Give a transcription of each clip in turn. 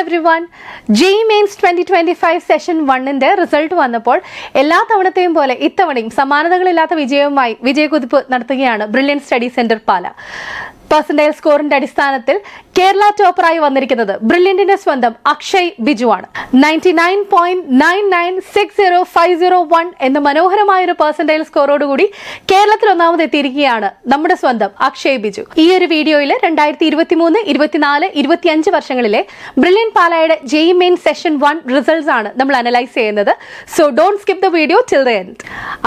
everyone. JEE Mains 2025 session 1ന്റെ result വന്നപ്പോൾ എല്ലാ തവണത്തെയും പോലെ ഇത്തവണയും സമാനതകളില്ലാത്ത വിജയവുമായി വിജയകുതിപ്പ് നടത്തുകയാണ് brilliant study centre Pala. Percentile സ്കോറിന്റെ അടിസ്ഥാനത്തിൽ കേരള ടോപ്പറായി വന്നിരിക്കുന്നത് ബ്രില്യന്റിന്റെ സ്വന്തം അക്ഷയ് ബിജു ആണ്. 99.99605001 എന്ന മനോഹരമായ ഒരു പെർസെന്റൈൽ സ്കോറോടുകൂടി കേരളത്തിൽ ഒന്നാമത് എത്തിയിരിക്കുകയാണ് നമ്മുടെ സ്വന്തം അക്ഷയ് ബിജു. ഈ ഒരു വീഡിയോയിൽ 2023, 24, 25 വർഷങ്ങളിലെ ബ്രില്യൻറ്റ് പാലയുടെ JEE Mains സെഷൻ 1 റിസൾട്ട്സ് ആണ് നമ്മൾ അനലൈസ് ചെയ്യുന്നത്. So don't skip the video till the end.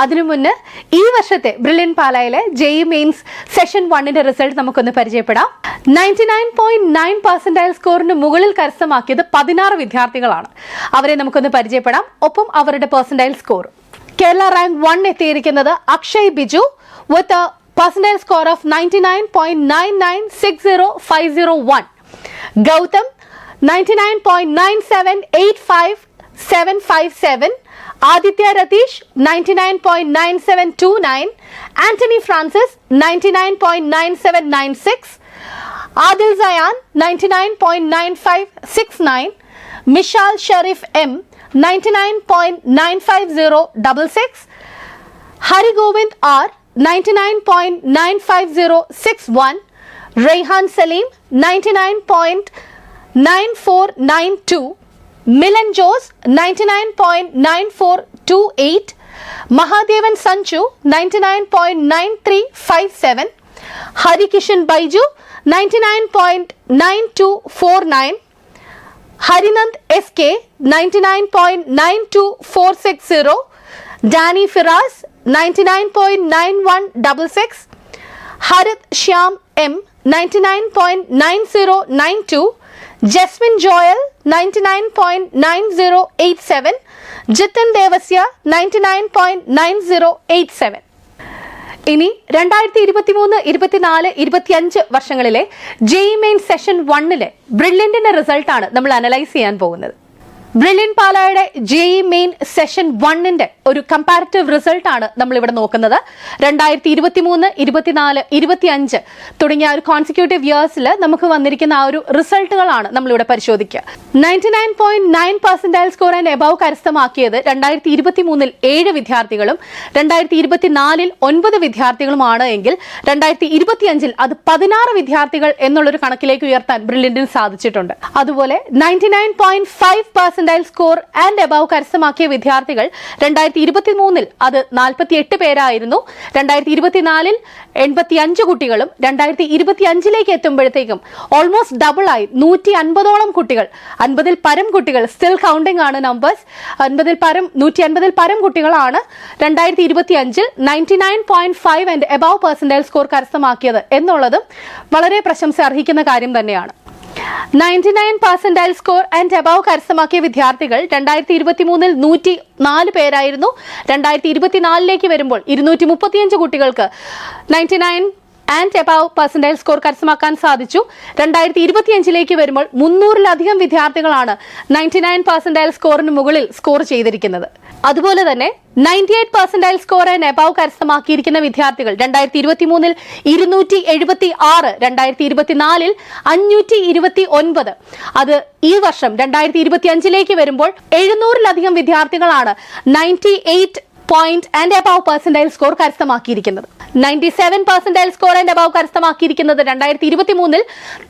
അതിനു മുന്നേ ഈ വർഷത്തെ ബ്രില്യൻറ്റ് പാലയിലെ JEE Mains സെഷൻ 1ന്റെ റിസൾട്ട് നമുക്കൊന്ന് പരിചയപ്പെടാം. 99.9% സ്കോറിന് മുകളിൽ കരസ്ഥമാക്കിയത് 16 വിദ്യാർത്ഥികളാണ്. അവരെ നമുക്കൊന്ന് പരിചയപ്പെടാം. ഒപ്പം അവരുടെ പെർസെന്റൈൽ സ്കോർ. കേരള റാങ്ക് 1 എത്തിയിരിക്കുന്നത് Akshay Biju with a percentile score of 99.99605001. Gautham 99.9785757. Aditya Ratheesh 99.9729. Antony Francis 99.9796. Adil Sayan 99.9569. Mishal Sherif M 99.95066. Hari Govind R 99.95061. Reyhan Saleem 99.9492. Milan Jose 99.9428. Mahadevan Sanju 99.9357. Harikishan Baiju 99.9249. Harinand SK 99.92460. Dani Firas 99.9166. Harith Shyam M 99.9092. Jasmin Joel 99.9087. Jithan Devasya 99.9087. ഇനി 2023, 24, 25 വർഷങ്ങളിലെ JEE Mains സെഷൻ 1ലെ ബ്രില്യന്റിന്റെ റിസൾട്ടാണ് നമ്മൾ അനലൈസ് ചെയ്യാൻ പോകുന്നത്. ബ്രില്യൻറ്റ് പാലയുടെ JEE Mains സെഷൻ 1ന്റെ ഒരു കമ്പാരിറ്റീവ് റിസൾട്ട് ആണ് നമ്മൾ ഇവിടെ നോക്കുന്നത്. 2023, 24, 25 തുടങ്ങിയ ഒരു കോൺസിക്യൂട്ടീവ് ഇയേഴ്സിൽ നമുക്ക് വന്നിരിക്കുന്ന ആ ഒരു റിസൾട്ടുകളാണ് നമ്മളിവിടെ പരിശോധിക്കുക. 99.9% സ്കോർ ആൻഡ് എബവ് കരസ്ഥമാക്കിയത് 2023 7 വിദ്യാർത്ഥികളും 2024 9 വിദ്യാർത്ഥികളുമാണ് എങ്കിൽ 2025 അത് 16 വിദ്യാർത്ഥികൾ എന്നുള്ളൊരു കണക്കിലേക്ക് ഉയർത്താൻ ബ്രില്യന്റിന് സാധിച്ചിട്ടുണ്ട്. അതുപോലെ 99.5% സ്കോർ ആൻഡ് എബവ് കരസ്ഥമാക്കിയ വിദ്യാർത്ഥികൾ 2023 അത് 48 പേരായിരുന്നു. 2024 85 കുട്ടികളും 2025 എത്തുമ്പോഴത്തേക്കും ഓൾമോസ്റ്റ് ഡബിൾ ആയി 150ഓളം കുട്ടികൾ, 50ൽ പരം കുട്ടികൾ, സ്റ്റിൽ കൗണ്ടിംഗ് ആണ് നമ്പേഴ്സ്, 150ൽ പരം കുട്ടികളാണ് 2025 99.5 ആൻഡ് എബവ് പെർസെന്റൈൽ സ്കോർ കരസ്ഥമാക്കിയത് എന്നുള്ളതും വളരെ പ്രശംസ അർഹിക്കുന്ന കാര്യം തന്നെയാണ്. 99% സ്കോർ ആൻഡ് എബവ് കരസ്ഥമാക്കിയ വിദ്യാർത്ഥികൾ 2023 104 പേരായിരുന്നു. 2024 വരുമ്പോൾ 235 കുട്ടികൾക്ക് 99 ആൻഡ് എബവ് പെർസെന്റൈൽ സ്കോർ കരസ്ഥമാക്കാൻ സാധിച്ചു. 2025 വരുമ്പോൾ 300-ലധികം വിദ്യാർത്ഥികളാണ് 99% സ്കോറിന് മുകളിൽ സ്കോർ ചെയ്തിരിക്കുന്നത്. അതുപോലെ തന്നെ 98% സ്കോർ ആൻഡ് എബവ് കരസ്ഥമാക്കിയിരിക്കുന്ന വിദ്യാർത്ഥികൾ 2023 276, 2024 529. അത് ഈ വർഷം 2025 വരുമ്പോൾ 700-ലധികം വിദ്യാർത്ഥികളാണ് 98 ആൻഡ് എബവ് പെർസെന്റൈൽ സ്കോർ കരസ്ഥമാക്കിയിരിക്കുന്നത്. 97% സ്കോർ ആൻഡ് എബവ് കരസ്ഥമാക്കിയിരിക്കുന്നത് 2023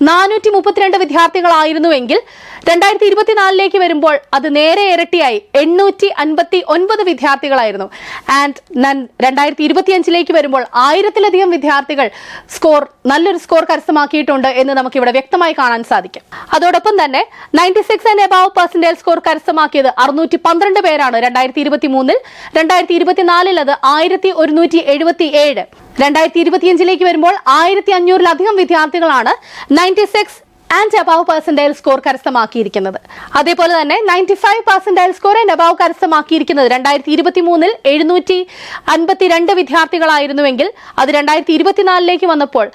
432 വിദ്യാർത്ഥികളായിരുന്നുവെങ്കിൽ 2024 വരുമ്പോൾ അത് നേരെ ഇരട്ടിയായി 859 വിദ്യാർത്ഥികളായിരുന്നു. ആൻഡ് 2025 വരുമ്പോൾ 1000-ലധികം വിദ്യാർത്ഥികൾ നല്ലൊരു സ്കോർ കരസ്ഥമാക്കിയിട്ടുണ്ട് എന്ന് നമുക്ക് ഇവിടെ വ്യക്തമായി കാണാൻ സാധിക്കും. അതോടൊപ്പം തന്നെ 96 ആൻഡ് എബവ് പെർസെന്റൈൽ സ്കോർ കരസ്ഥമാക്കിയത് 612 പേരാണ് 2023. 2024 അത് 1177. 2025 വരുമ്പോൾ 1500-ലധികം വിദ്യാർത്ഥികളാണ് 96 ആൻഡ് എബവ് പെർസെന്റൈൽ സ്കോർ കരസ്ഥമാക്കിയിരിക്കുന്നത്. അതേപോലെ തന്നെ 95% സ്കോർ ആൻഡ് എബവ് കരസ്ഥമാക്കിയിരിക്കുന്നത് 2023 752 വിദ്യാർത്ഥികളായിരുന്നുവെങ്കിൽ അത് 2024 വന്നപ്പോൾ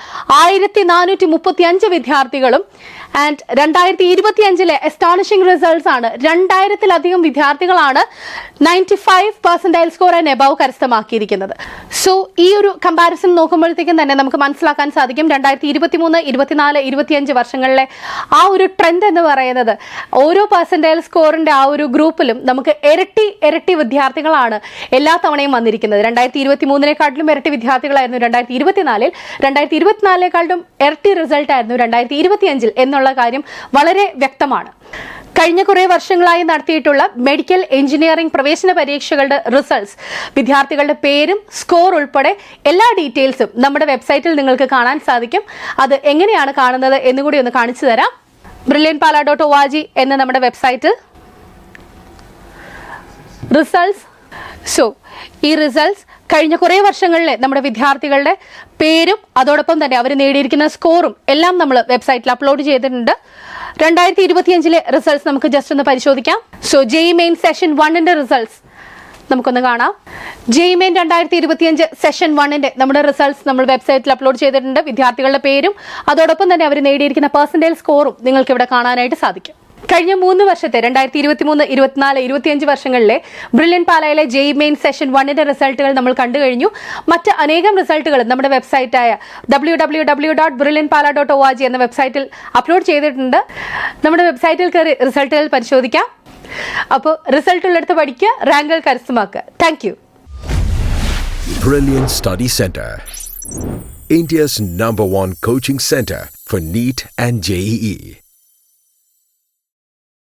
1435 വിദ്യാർത്ഥികളും ആൻഡ് 2025 അസ്റ്റോണിഷിംഗ് റിസൾട്ട്സ് ആണ്. 2000-ലധികം വിദ്യാർത്ഥികളാണ് 95% സ്കോർ ആൻഡ് എബവ് കരസ്ഥമാക്കിയിരിക്കുന്നത്. സോ ഈ ഒരു കമ്പാരിസൺ നോക്കുമ്പോഴത്തേക്കും തന്നെ നമുക്ക് മനസ്സിലാക്കാൻ സാധിക്കും 2023, 24, 25 വർഷങ്ങളിലെ ആ ഒരു ട്രെൻഡ് എന്ന് പറയുന്നത് ഓരോ പെർസെൻറ്റൈൽ സ്കോറിന്റെ ആ ഒരു ഗ്രൂപ്പിലും നമുക്ക് ഇരട്ടി വിദ്യാർത്ഥികളാണ് എല്ലാ തവണയും വന്നിരിക്കുന്നത്. 2023-നെക്കാട്ടിലും ഇരട്ടി വിദ്യാർത്ഥികളായിരുന്നു 2024-ൽ, 2024-നെക്കാളും ഇരട്ടി റിസൾട്ട് ആയിരുന്നു 2025-ൽ എന്നുള്ള കാര്യം വളരെ വ്യക്തമാണ്. കഴിഞ്ഞ കുറേ വർഷങ്ങളായി നടത്തിയിട്ടുള്ള മെഡിക്കൽ എഞ്ചിനീയറിംഗ് പ്രവേശന പരീക്ഷകളുടെ റിസൾട്ട്സ്, വിദ്യാർത്ഥികളുടെ പേരും സ്കോർ ഉൾപ്പെടെ എല്ലാ ഡീറ്റെയിൽസും നമ്മുടെ വെബ്സൈറ്റിൽ നിങ്ങൾക്ക് കാണാൻ സാധിക്കും. അത് എങ്ങനെയാണ് കാണുന്നത് എന്നുകൂടി ഒന്ന് കാണിച്ചു തരാം. brilliantpala.org എന്ന നമ്മുടെ വെബ്സൈറ്റിൽ റിസൾട്ട്സ്. സോ ഈ റിസൾട്ട്സ് കഴിഞ്ഞ കുറേ വർഷങ്ങളിലെ നമ്മുടെ വിദ്യാർത്ഥികളുടെ പേരും അതോടൊപ്പം തന്നെ അവർ നേടിയിരിക്കുന്ന സ്കോറും എല്ലാം നമ്മൾ വെബ്സൈറ്റിൽ അപ്ലോഡ് ചെയ്തിട്ടുണ്ട്. 2025-ലെ റിസൾട്ട്സ് നമുക്ക് ജസ്റ്റ് ഒന്ന് പരിശോധിക്കാം. സോ JEE മെയിൻ സെഷൻ 1-ന്റെ റിസൾട്ട്സ് നമുക്കൊന്ന് കാണാം. JEE മെയിൻ 2025 സെഷൻ 1-ന്റെ നമ്മുടെ റിസൾട്ട്സ് നമ്മൾ വെബ്സൈറ്റിൽ അപ്ലോഡ് ചെയ്തിട്ടുണ്ട്. വിദ്യാർത്ഥികളുടെ പേരും അതോടൊപ്പം തന്നെ അവർ നേടിയിരിക്കുന്ന പെർസെൻറ്റൈൽ സ്കോറും നിങ്ങൾക്ക് ഇവിടെ കാണാനായിട്ട് സാധിക്കും. കഴിഞ്ഞ 3 വർഷത്തെ 2023, 24, 25 വർഷങ്ങളിലെ ബ്രില്യന്റ് പാലയിലെ JEE മെയിൻ സെഷൻ 1-ന്റെ റിസൾട്ടുകൾ നമ്മൾ കണ്ടു കഴിഞ്ഞു. മറ്റ് അനേകം റിസൾട്ടുകൾ നമ്മുടെ വെബ്സൈറ്റായ www.brilliantpala.org എന്ന വെബ്സൈറ്റിൽ അപ്ലോഡ് ചെയ്തിട്ടുണ്ട്. നമ്മുടെ വെബ്സൈറ്റിൽ കയറി റിസൾട്ടുകൾ പരിശോധിക്കാം. അപ്പോൾ റിസൾട്ടുള്ളടുത്ത് പഠിക്കുക, റാങ്കുകൾ കരസ്ഥമാക്കുക. Thank you. Brilliant Study Center, India's #1 coaching center for NEET and JEE.